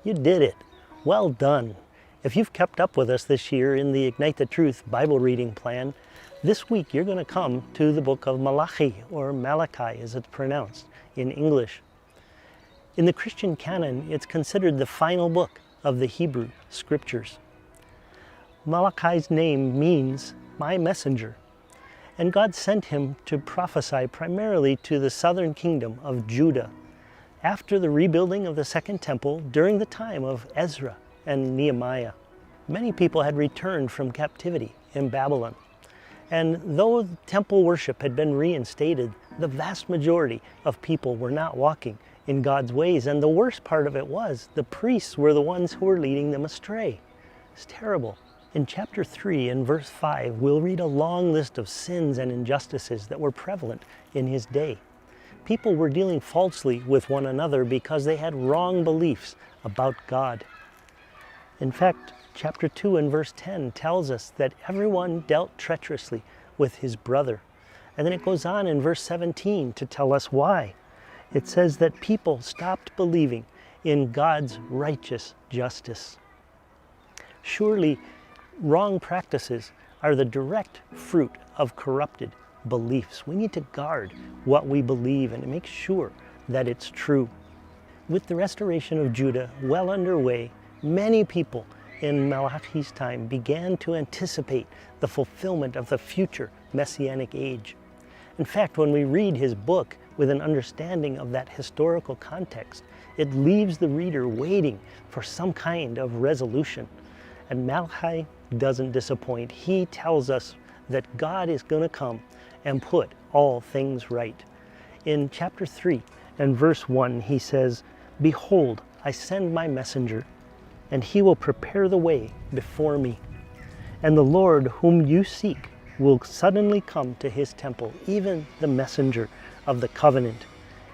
You did it. Well done. If you've kept up with us this year in the Ignite the Truth Bible reading plan, this week you're going to come to the book of Malachi, or Malachi as it's pronounced in English. In the Christian canon, it's considered the final book of the Hebrew Scriptures. Malachi's name means my messenger, and God sent him to prophesy primarily to the southern kingdom of Judah after the rebuilding of the Second Temple during the time of Ezra and Nehemiah. Many people had returned from captivity in Babylon, and though temple worship had been reinstated, the vast majority of people were not walking in God's ways, and the worst part of it was the priests were the ones who were leading them astray. It's terrible. In chapter 3 and verse 5, we'll read a long list of sins and injustices that were prevalent in his day. People were dealing falsely with one another because they had wrong beliefs about God. In fact, chapter 2 and verse 10 tells us that everyone dealt treacherously with his brother. And then it goes on in verse 17 to tell us why. It says that people stopped believing in God's righteous justice. Surely, wrong practices are the direct fruit of corrupted beliefs. We need to guard what we believe and make sure that it's true. With the restoration of Judah well underway, many people in Malachi's time began to anticipate the fulfillment of the future Messianic age. In fact, when we read his book with an understanding of that historical context, it leaves the reader waiting for some kind of resolution. And Malachi doesn't disappoint. He tells us that God is going to come and put all things right. In chapter 3 and verse 1, he says, "Behold, I send my messenger, and he will prepare the way before me. And the Lord whom you seek will suddenly come to his temple, even the messenger of the covenant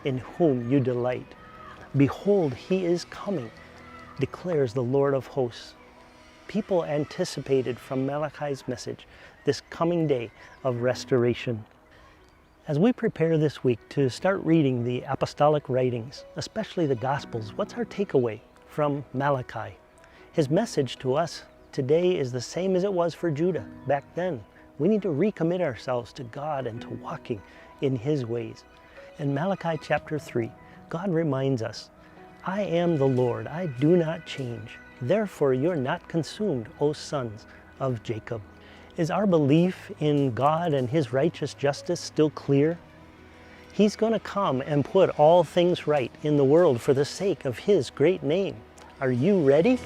in whom you delight. Behold, he is coming, declares the Lord of hosts." People anticipated from Malachi's message this coming day of restoration. As we prepare this week to start reading the apostolic writings, especially the Gospels, what's our takeaway from Malachi? His message to us today is the same as it was for Judah back then. We need to recommit ourselves to God and to walking in his ways. In Malachi chapter 3, God reminds us, "I am the Lord, I do not change. Therefore you're not consumed, O sons of Jacob." Is our belief in God and his righteous justice still clear? He's going to come and put all things right in the world for the sake of his great name. Are you ready?